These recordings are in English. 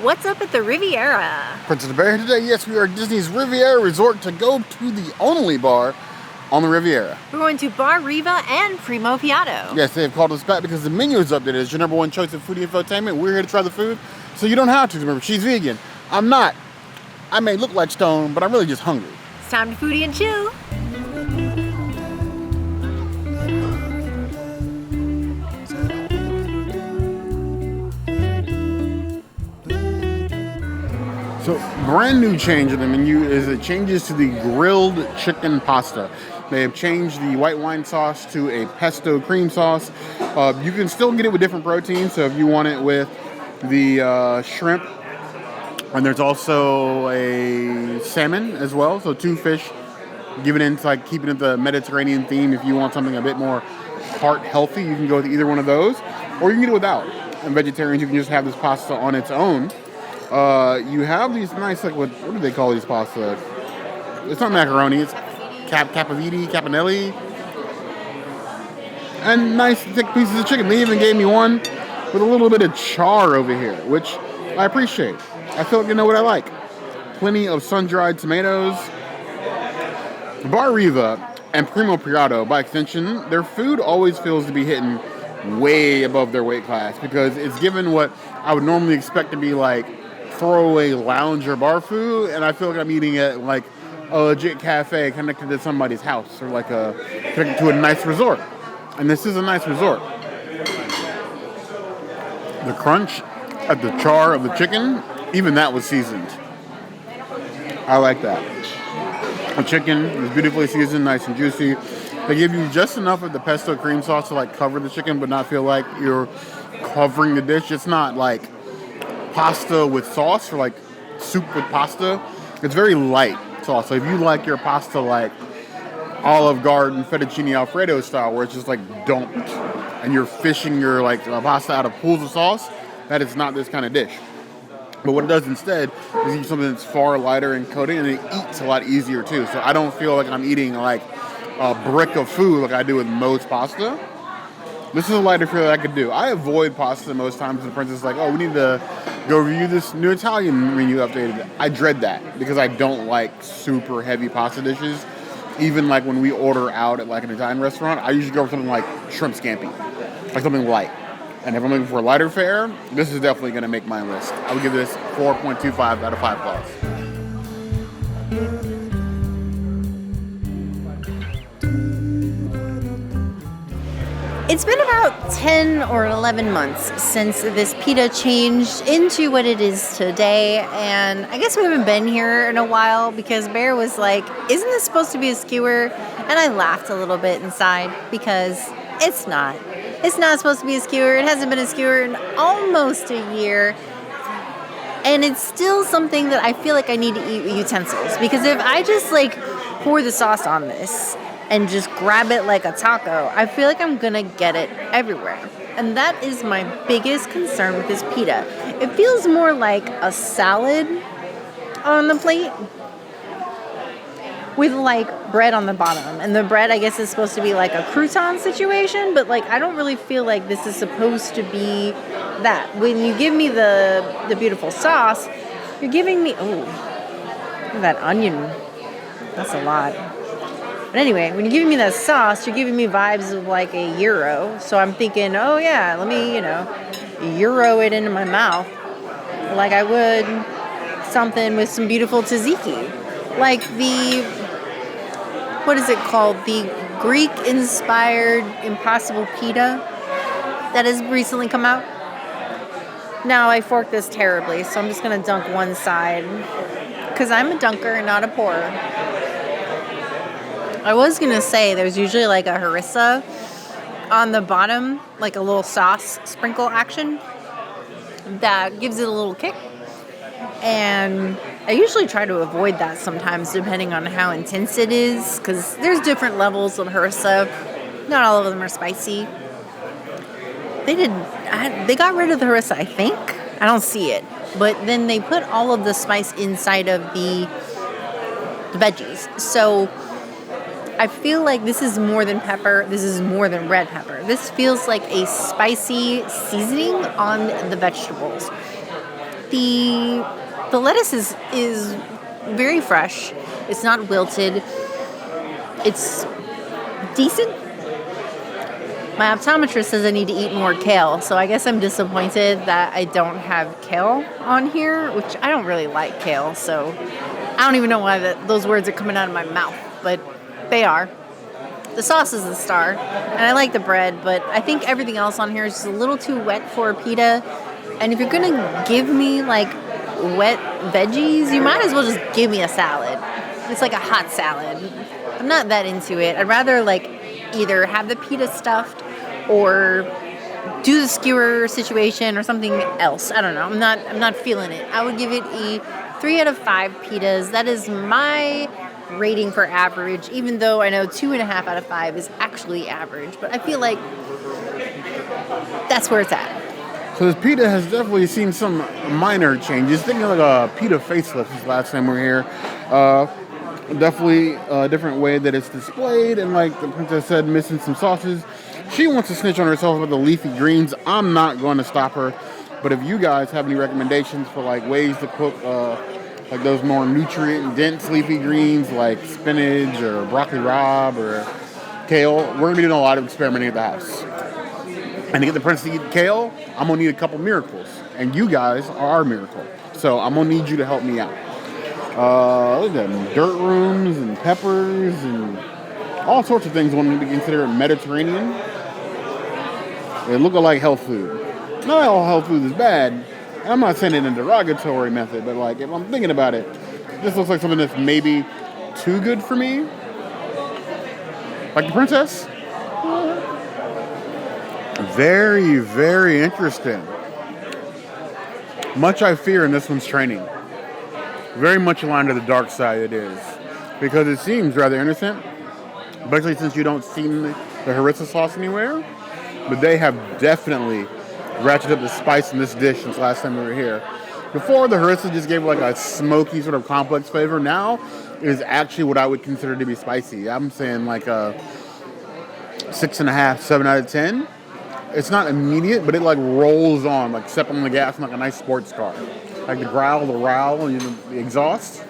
What's up at the Riviera? Princess the Bear here today. Yes, we are at Disney's Riviera Resort to go to the only bar on the Riviera. We're going to Bar Riva and Primo Piatto. Yes, they have called us back because the menu is updated. It's your number one choice of foodie infotainment. We're here to try the food, so you don't have to. Remember, she's vegan. I'm not. I may look like stone, but I'm really just hungry. It's time to foodie and chill. So, brand new change in the menu is it changes to the grilled chicken pasta. They have changed the white wine sauce to a pesto cream sauce. You can still get it with different proteins, so if you want it with the shrimp, and there's also a salmon as well, so two fish, giving it like keeping it the Mediterranean theme. If you want something a bit more heart healthy, you can go with either one of those, or you can get it without. And vegetarians, you can just have this pasta on its own. You have these nice, like, what do they call these pasta? It's not macaroni, it's caponelli. And nice thick pieces of chicken. They even gave me one with a little bit of char over here, which I appreciate. I feel like you know what I like. Plenty of sun-dried tomatoes. Bar Riva and Primo Piatto, by extension, their food always feels to be hitting way above their weight class because it's given what I would normally expect to be like throwaway lounge or bar food, and I feel like I'm eating at like a legit cafe connected to somebody's house or like connected to a nice resort. And this is a nice resort. The crunch at the char of the chicken, even that was seasoned. I like that. The chicken is beautifully seasoned, nice and juicy. They give you just enough of the pesto cream sauce to like cover the chicken, but not feel like you're covering the dish. It's not like pasta with sauce or like soup with pasta. It's very light sauce. So if you like your pasta like Olive Garden fettuccine alfredo style, where it's just like dumped and you're fishing your like pasta out of pools of sauce, that is not this kind of dish. But what it does instead is eat something that's far lighter in coating, and it eats a lot easier too. So I don't feel like I'm eating like a brick of food like I do with most pasta. This is a lighter feel that I could do. I avoid pasta most times. The princess is like, oh, we need to go review this new Italian menu updated. I dread that because I don't like super heavy pasta dishes. Even like when we order out at like an Italian restaurant, I usually go for something like shrimp scampi, like something light. And if I'm looking for a lighter fare, this is definitely going to make my list. I would give this 4.25 out of 5 stars. It's been about 10 or 11 months since this pita changed into what it is today, and I guess we haven't been here in a while because Bear was like, isn't this supposed to be a skewer? And I laughed a little bit inside because it's not. It's not supposed to be a skewer. It hasn't been a skewer in almost a year. And it's still something that I feel like I need to eat with utensils. Because if I just like pour the sauce on this and just grab it like a taco, I feel like I'm going to get it everywhere. And that is my biggest concern with this pita. It feels more like a salad on the plate with like bread on the bottom. And the bread, I guess, is supposed to be like a crouton situation, but like I don't really feel like this is supposed to be that. When you give me the beautiful sauce, you're giving me, oh, that onion. That's a lot. But anyway, when you're giving me that sauce, you're giving me vibes of like a gyro. So I'm thinking, oh yeah, let me, gyro it into my mouth like I would something with some beautiful tzatziki. Like what is it called? The Greek-inspired Impossible Pita that has recently come out. Now, I forked this terribly, so I'm just going to dunk one side because I'm a dunker and not a pourer. I was going to say there's usually like a harissa on the bottom, like a little sauce sprinkle action that gives it a little kick. And I usually try to avoid that sometimes depending on how intense it is because there's different levels of harissa. Not all of them are spicy. They got rid of the harissa, I think. I don't see it. But then they put all of the spice inside of the veggies. So I feel like this is more than pepper. This is more than red pepper. This feels like a spicy seasoning on the vegetables. The lettuce is very fresh. It's not wilted. It's decent. My optometrist says I need to eat more kale, so I guess I'm disappointed that I don't have kale on here, which I don't really like kale, so I don't even know why those words are coming out of my mouth, but they are. The sauce is the star, and I like the bread, but I think everything else on here is just a little too wet for a pita. And if you're gonna give me like wet veggies, you might as well just give me a salad. It's like a hot salad. I'm not that into it. I'd rather like either have the pita stuffed or do the skewer situation or something else. I don't know. I'm not feeling it. I would give it a 3 out of 5 pitas. That is my rating for average, even though I know 2.5 out of 5 is actually average. But I feel like that's where it's at. So this pita has definitely seen some minor changes. Thinking like a pita facelift this last time we were here. Definitely a different way that it's displayed, and like the princess said, missing some sauces. She wants to snitch on herself about the leafy greens. I'm not going to stop her. But if you guys have any recommendations for like ways to cook like those more nutrient-dense leafy greens like spinach or broccoli rabe or kale, we're going to be doing a lot of experimenting at the house. And to get the princess to eat kale, I'm going to need a couple miracles. And you guys are our miracle. So I'm going to need you to help me out. Look at them, dirt rooms and peppers and all sorts of things want to be considered Mediterranean. They look like health food. Not all health food is bad. I'm not saying it in a derogatory method, but like if I'm thinking about it, this looks like something that's maybe too good for me. Like the princess. Very, very interesting. Much I fear in this one's training. Very much aligned to the dark side it is. Because it seems rather innocent. Especially since you don't see the harissa sauce anywhere. But they have definitely ratcheted up the spice in this dish since last time we were here. Before, the harissa just gave like a smoky sort of complex flavor. Now, it is actually what I would consider to be spicy. I'm saying like a 6.5, 7 out of 10. It's not immediate, but it like rolls on, like stepping on the gas in like a nice sports car. Like the growl, the rowl, and the exhaust.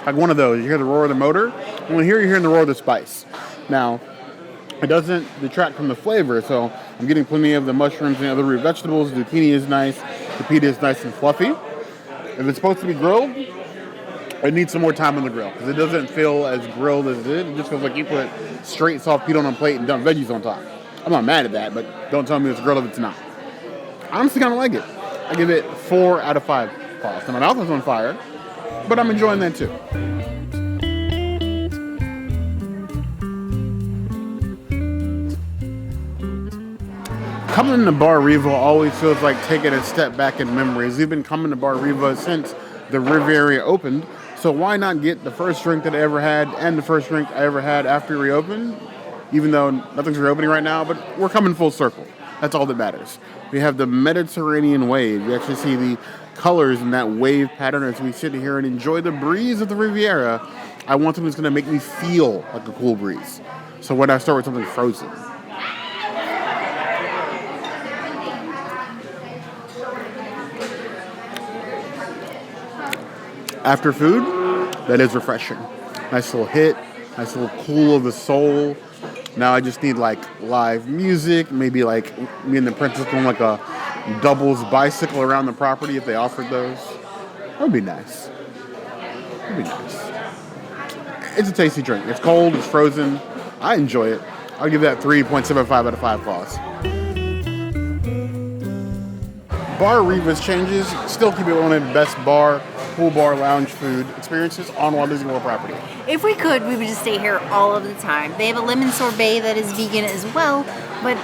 Like one of those. You hear the roar of the motor. And when here, you're hearing the roar of the spice. Now, it doesn't detract from the flavor, so I'm getting plenty of the mushrooms and other root vegetables. Zucchini is nice. The pita is nice and fluffy. If it's supposed to be grilled, it needs some more time on the grill because it doesn't feel as grilled as it is. It just feels like you put straight soft pita on a plate and dump veggies on top. I'm not mad at that, but don't tell me it's grilled if it's not. I honestly kind of like it. I give it 4 out of 5 paws. Now my mouth is on fire, but I'm enjoying that too. Coming to Bar Riva always feels like taking a step back in memories. We've been coming to Bar Riva since the Riviera opened, so why not get the first drink that I ever had and the first drink I ever had after it reopened? Even though nothing's reopening right now, but we're coming full circle. That's all that matters. We have the Mediterranean wave. You actually see the colors in that wave pattern as we sit here and enjoy the breeze of the Riviera. I want something that's going to make me feel like a cool breeze. So when I start with something frozen. After food, that is refreshing. Nice little hit, nice little cool of the soul. Now I just need like live music, maybe like me and the princess doing like a doubles bicycle around the property if they offered those. That would be nice. That'd be nice. It's a tasty drink. It's cold, it's frozen. I enjoy it. I'll give that 3.75 out of 5 claws. Bar Riva's changes still keep it one of the best pool bar, lounge food experiences on Walt Disney World property. If we could, we would just stay here all of the time. They have a lemon sorbet that is vegan as well, but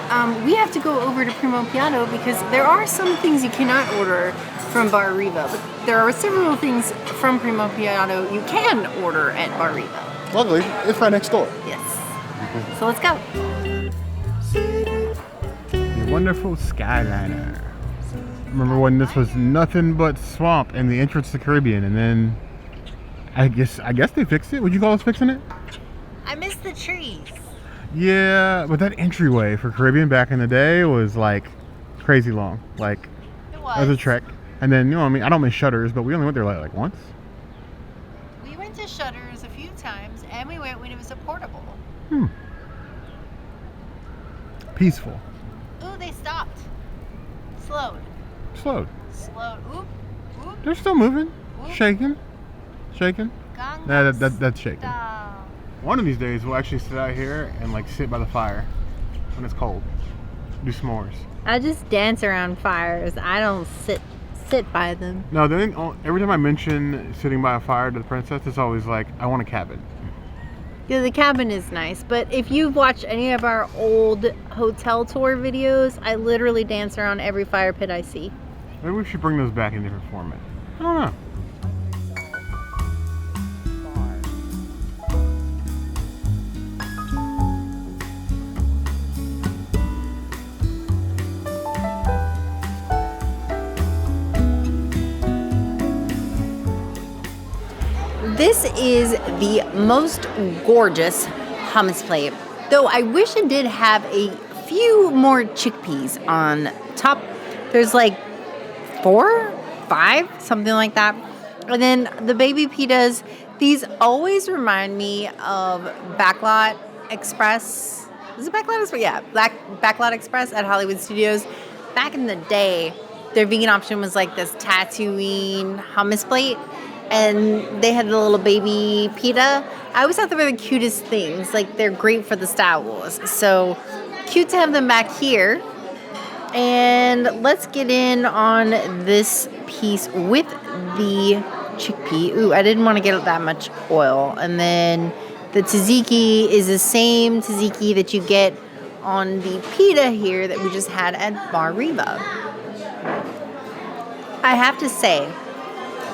we have to go over to Primo Piatto because there are some things you cannot order from Bar Riva, but there are several things from Primo Piatto you can order at Bar Riva. Luckily, it's right next door. Yes. So let's go. The wonderful Skyliner. Remember when this was nothing but swamp and the entrance to the Caribbean, and then I guess they fixed it. Would you call us fixing it? I miss the trees. Yeah, but that entryway for Caribbean back in the day was like crazy long. Like It was. It was a trek. And then, I mean, I don't miss Shutters, but we only went there like once. We went to Shutters a few times, and we went when it was a portable. Peaceful. Ooh, they stopped. Slowed. Slowed. Oop. They're still moving. Oop. Shaking. That's shaking. Style. One of these days, we'll actually sit out here and like sit by the fire when it's cold. Do s'mores. I just dance around fires. I don't sit by them. No, every time I mention sitting by a fire to the princess, it's always like, I want a cabin. Yeah, the cabin is nice, but if you've watched any of our old hotel tour videos, I literally dance around every fire pit I see. Maybe we should bring those back in different format. I don't know. This is the most gorgeous hummus plate. Though I wish it did have a few more chickpeas on top. There's like 4, 5, something like that. And then the baby pitas, these always remind me of Backlot Express. Is it Backlot Express? Yeah, Backlot Express at Hollywood Studios. Back in the day, their vegan option was like this Tatooine hummus plate. And they had the little baby pita. I always thought they were the cutest things. Like, they're great for the Star Wars. So, cute to have them back here. And let's get in on this piece with the chickpea. Ooh, I didn't want to get that much oil. And then the tzatziki is the same tzatziki that you get on the pita here that we just had at Bar Riva. I have to say,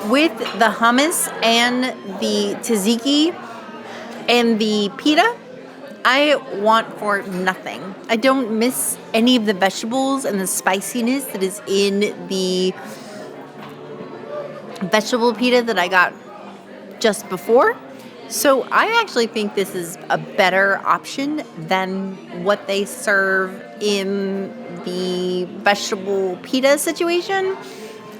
with the hummus and the tzatziki and the pita, I want for nothing. I don't miss any of the vegetables and the spiciness that is in the vegetable pita that I got just before. So I actually think this is a better option than what they serve in the vegetable pita situation.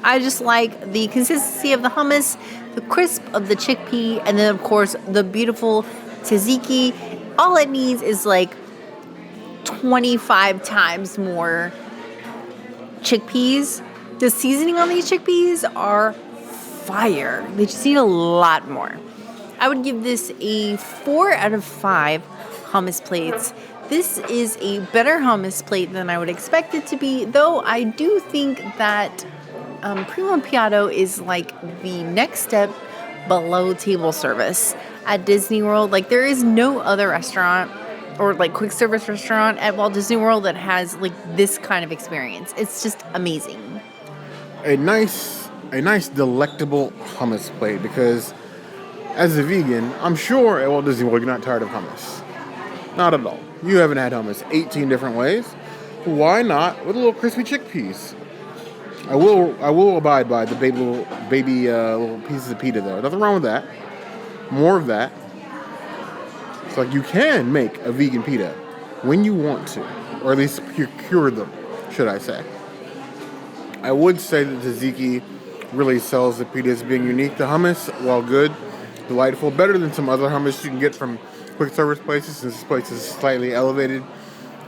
I just like the consistency of the hummus, the crisp of the chickpea, and then, of course, the beautiful tzatziki. All it needs is like 25 times more chickpeas. The seasoning on these chickpeas are fire. They just need a lot more. I would give this a 4 out of 5 hummus plates. This is a better hummus plate than I would expect it to be, though I do think that Primo Piatto is like the next step below table service at Disney World. Like, there is no other restaurant or like quick service restaurant at Walt Disney World that has like this kind of experience. It's just amazing. A nice delectable hummus plate, because as a vegan, I'm sure at Walt Disney World you're not tired of hummus. Not at all. You haven't had hummus 18 different ways. Why not with a little crispy chickpeas? I will abide by the baby little pieces of pita though. Nothing wrong with that. More of that. It's like you can make a vegan pita when you want to, or at least cure them, should I say. I would say that tzatziki really sells the pita as being unique to hummus. While good, delightful, better than some other hummus you can get from quick service places, since this place is slightly elevated.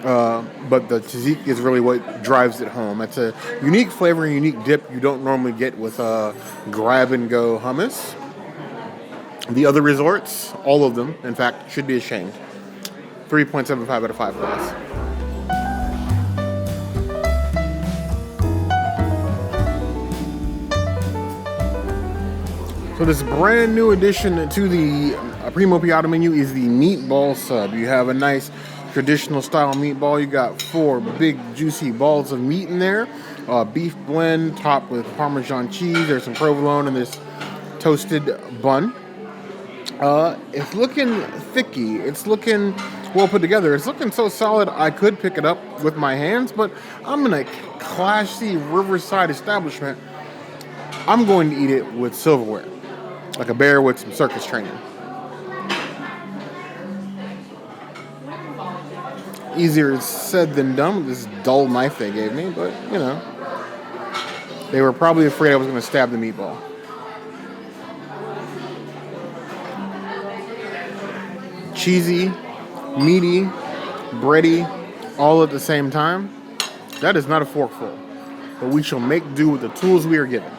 But the tzatziki is really what drives it home. It's a unique flavor and unique dip you don't normally get with grab-and-go hummus. The other resorts, all of them, in fact, should be ashamed. 3.75 out of 5 class. So this brand new addition to the Primo Piatto menu is the meatball sub. You have a nice traditional style meatball. You got 4 big juicy balls of meat in there. Beef blend topped with Parmesan cheese. There's some provolone and this toasted bun. It's looking thicky. It's looking well put together. It's looking so solid I could pick it up with my hands, but I'm in a classy riverside establishment. I'm going to eat it with silverware, like a bear with some circus training. Easier said than done with this dull knife they gave me, but, you know. They were probably afraid I was going to stab the meatball. Cheesy, meaty, bready, all at the same time. That is not a forkful, but we shall make do with the tools we are given.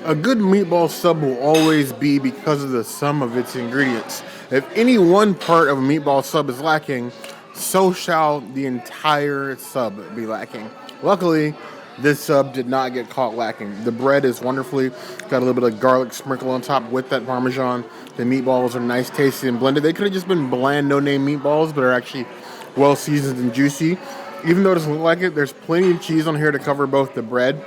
A good meatball sub will always be because of the sum of its ingredients. If any one part of a meatball sub is lacking, so shall the entire sub be lacking. Luckily, this sub did not get caught lacking. The bread is wonderfully got a little bit of garlic sprinkle on top with that Parmesan. The meatballs are nice, tasty, and blended. They could have just been bland, no-name meatballs, but are actually well-seasoned and juicy. Even though it doesn't look like it, there's plenty of cheese on here to cover both the bread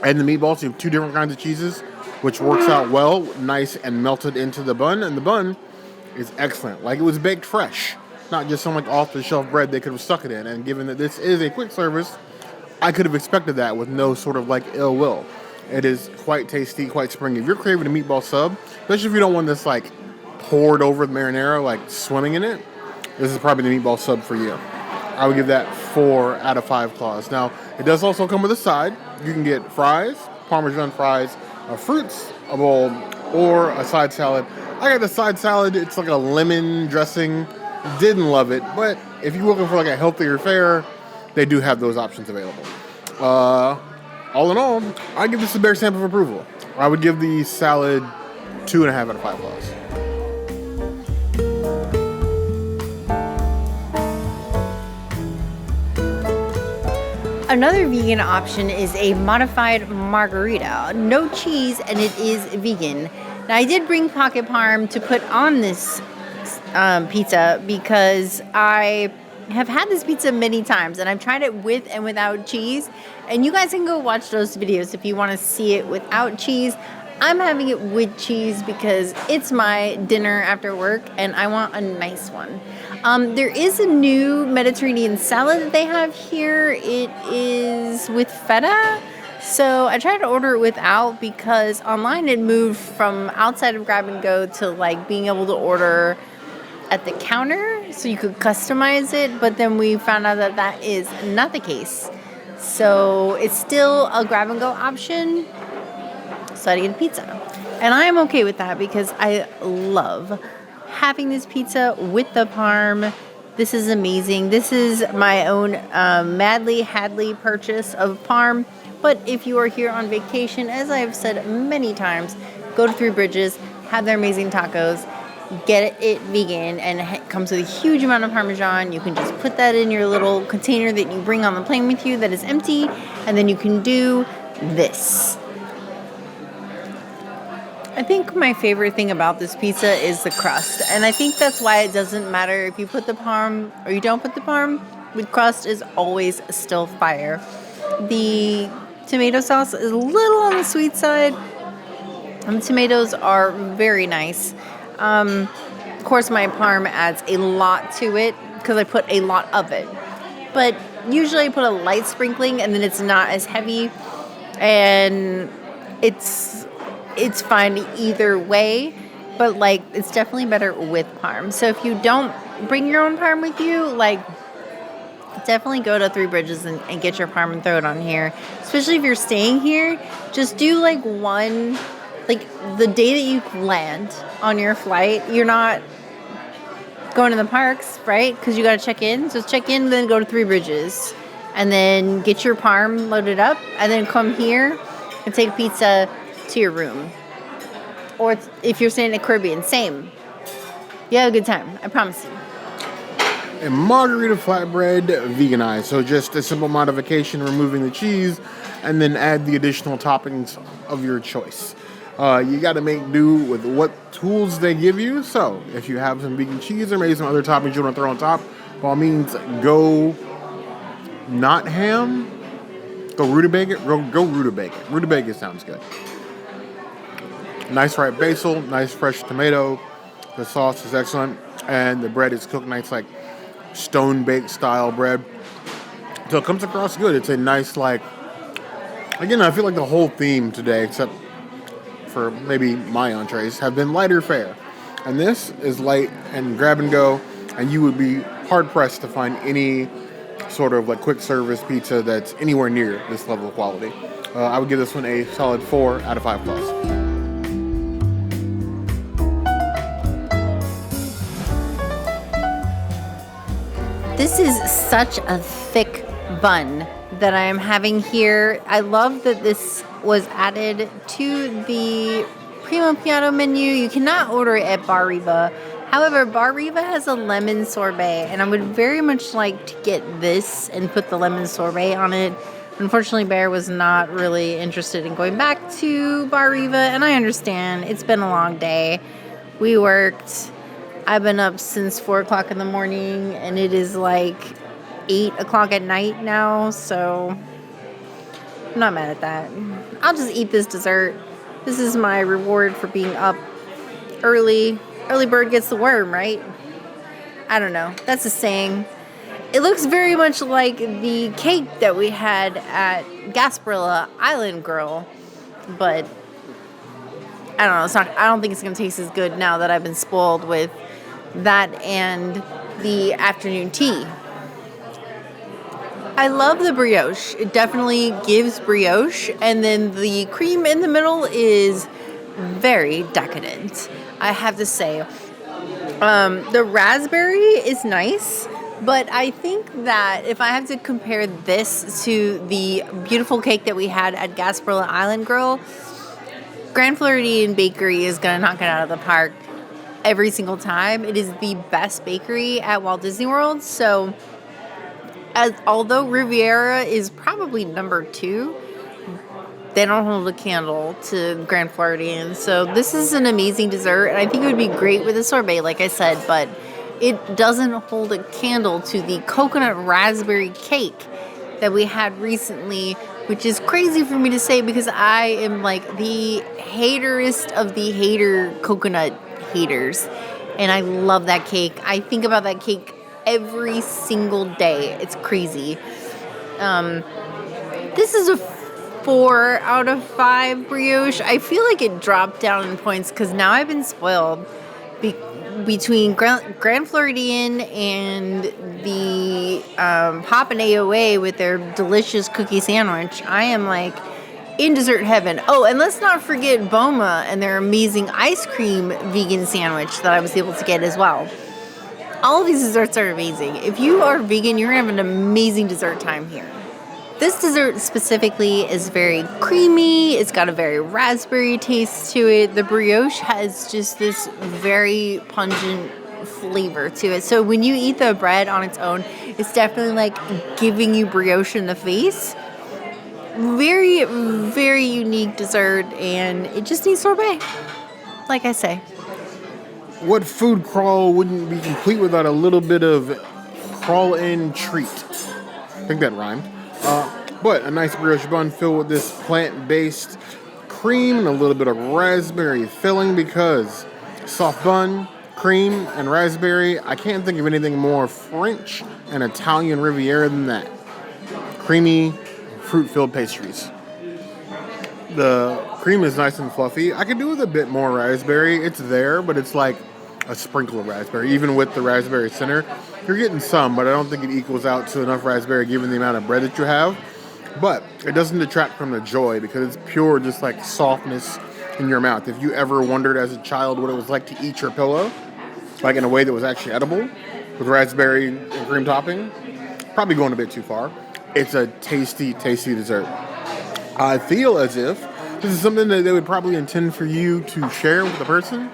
and the meatballs. You have two different kinds of cheeses, which works out well, nice and melted into the bun. And the bun is excellent. Like it was baked fresh, not just some like off-the-shelf bread they could have stuck it in. And given that this is a quick service, I could have expected that with no sort of like ill will. It is quite tasty, quite springy. If you're craving a meatball sub, especially if you don't want this like poured over the marinara, like swimming in it, this is probably the meatball sub for you. I would give that 4 out of 5 claws. Now, it does also come with a side. You can get fries, Parmesan fries, fruits, a bowl, or a side salad. I got the side salad. It's like a lemon dressing. Didn't love it, but if you're looking for like a healthier fare, they do have those options available. All in all, I give this a bare stamp of approval. I would give the salad 2.5 out of 5 claws. Another vegan option is a modified margherita. No cheese, and it is vegan. Now, I did bring pocket parm to put on this pizza because I have had this pizza many times, and I've tried it with and without cheese. And you guys can go watch those videos if you want to see it without cheese. I'm having it with cheese because it's my dinner after work, and I want a nice one. There is a new Mediterranean salad that they have here. It is with feta. So I tried to order it without because online it moved from outside of grab and go to like being able to order at the counter so you could customize it. But then we found out that that is not the case. So it's still a grab and go option. So I had to get a pizza. And I am okay with that because I love having this pizza with the parm. This is amazing. This is my own Madly Hadley purchase of parm. But if you are here on vacation, as I have said many times, go to Three Bridges, have their amazing tacos, get it vegan, and it comes with a huge amount of Parmesan. You can just put that in your little container that you bring on the plane with you that is empty, and then you can do this. I think my favorite thing about this pizza is the crust, and I think that's why it doesn't matter if you put the parm or you don't put the parm. The crust is always still fire. The tomato sauce is a little on the sweet side, and the tomatoes are very nice. Of course, my parm adds a lot to it because I put a lot of it, but usually I put a light sprinkling, and then it's not as heavy, and it's fine either way, but like it's definitely better with parm. So if you don't bring your own parm with you, like definitely go to Three Bridges and get your parm and throw it on here. Especially if you're staying here, just do like one, like the day that you land on your flight, you're not going to the parks, right? Because you got to check in. So check in, then go to Three Bridges, and then get your parm loaded up, and then come here and take pizza to your room. Or if you're staying in the Caribbean, same. You have a good time, I promise you. A margherita flatbread veganized, so just a simple modification, removing the cheese, and then add the additional toppings of your choice. You got to make do with what tools they give you. So if you have some vegan cheese or maybe some other toppings you want to throw on top, by all means, go not ham. Go rutabaga. Go rutabaga. Rutabaga sounds good. Nice ripe basil, nice fresh tomato. The sauce is excellent, and the bread is cooked nice, like stone baked style bread. So it comes across good. It's a nice, like, again, I feel like the whole theme today, except for maybe my entrees, have been lighter fare. And this is light and grab and go, and you would be hard pressed to find any sort of like quick service pizza that's anywhere near this level of quality. I would give this one a solid 4 out of 5 plus. This is such a thick bun that I am having here. I love that this was added to the Primo Piatto menu. You cannot order it at Bar Riva. However, Bar Riva has a lemon sorbet, and I would very much like to get this and put the lemon sorbet on it. Unfortunately, Bear was not really interested in going back to Bar Riva, and I understand. It's been a long day. We worked. I've been up since 4 o'clock in the morning, and it is like 8 o'clock at night now, so I'm not mad at that. I'll just eat this dessert. This is my reward for being up early. Early bird gets the worm, right? I don't know. That's a saying. It looks very much like the cake that we had at Gasparilla Island Grill, but I don't know. I don't think it's going to taste as good now that I've been spoiled with that and the afternoon tea. I love the brioche. It definitely gives brioche, and then the cream in the middle is very decadent, I have to say. The raspberry is nice, but I think that if I have to compare this to the beautiful cake that we had at Gasparilla Island Grill, Grand Floridian Bakery is going to knock it out of the park every single time. It is the best bakery at Walt Disney World, so although Riviera is probably number 2, they don't hold a candle to Grand Floridian. So this is an amazing dessert, and I think it would be great with a sorbet, like I said, but it doesn't hold a candle to the coconut raspberry cake that we had recently, which is crazy for me to say because I am like the haterist of the coconut haters, and I love that cake. I think about that cake every single day. It's crazy. This is a 4 out of 5 brioche. I feel like it dropped down in points because now I've been spoiled between Grand Floridian and the Pop and AOA with their delicious cookie sandwich. I am like in dessert heaven. Oh, and let's not forget Boma and their amazing ice cream vegan sandwich that I was able to get as well. All of these desserts are amazing. If you are vegan, you're going to have an amazing dessert time here. This dessert specifically is very creamy. It's got a very raspberry taste to it. The brioche has just this very pungent flavor to it. So when you eat the bread on its own, it's definitely like giving you brioche in the face. Very, very unique dessert, and it just needs sorbet, like I say. What food crawl wouldn't be complete without a little bit of crawl-in treat? I think that rhymed. But a nice brioche bun filled with this plant-based cream and a little bit of raspberry filling, because soft bun, cream, and raspberry, I can't think of anything more French and Italian Riviera than that. Creamy, fruit-filled pastries. The cream is nice and fluffy. I could do with a bit more raspberry. It's there, but it's like a sprinkle of raspberry. Even with the raspberry center, you're getting some, but I don't think it equals out to enough raspberry given the amount of bread that you have. But it doesn't detract from the joy because it's pure just like softness in your mouth. If you ever wondered as a child what it was like to eat your pillow, like in a way that was actually edible, with raspberry and cream topping, probably going a bit too far. It's a tasty, tasty dessert. I feel as if this is something that they would probably intend for you to share with the person,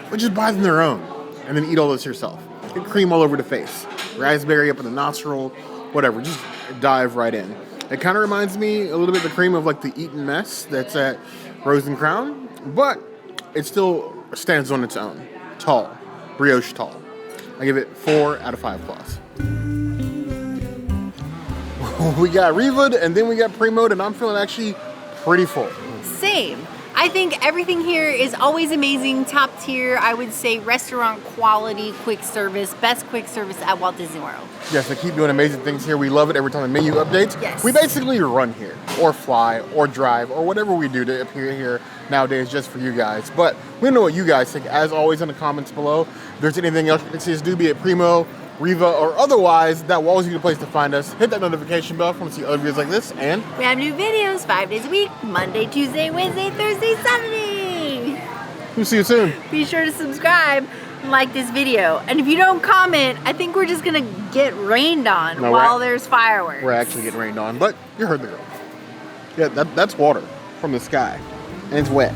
but just buy them their own and then eat all this yourself. Get cream all over the face, raspberry up in the nostril, whatever, just dive right in. It kind of reminds me a little bit of the cream of like the Eton Mess that's at Rose and Crown, but it still stands on its own. Tall, brioche tall. I give it 4 out of 5 plus. We got Riva and then we got Primo, and I'm feeling actually pretty full. Same. I think everything here is always amazing, top tier. I would say restaurant quality, quick service, best quick service at Walt Disney World. Yes, they keep doing amazing things here. We love it every time the menu updates. Yes. We basically run here, or fly, or drive, or whatever we do to appear here nowadays just for you guys. But we know what you guys think. As always, in the comments below, if there's anything else you can see us do, be it Primo, Riva, or otherwise, that will always be the place to find us. Hit that notification bell if you want to see other videos like this, and We have new videos 5 days a week, Monday, Tuesday, Wednesday, Thursday, Saturday. we'll see you soon. Be sure to subscribe and like this video. And if you don't comment, I think we're just gonna get rained on No, while there's fireworks. We're actually getting rained on, but you heard the girl. Yeah, that's water from the sky, and it's wet.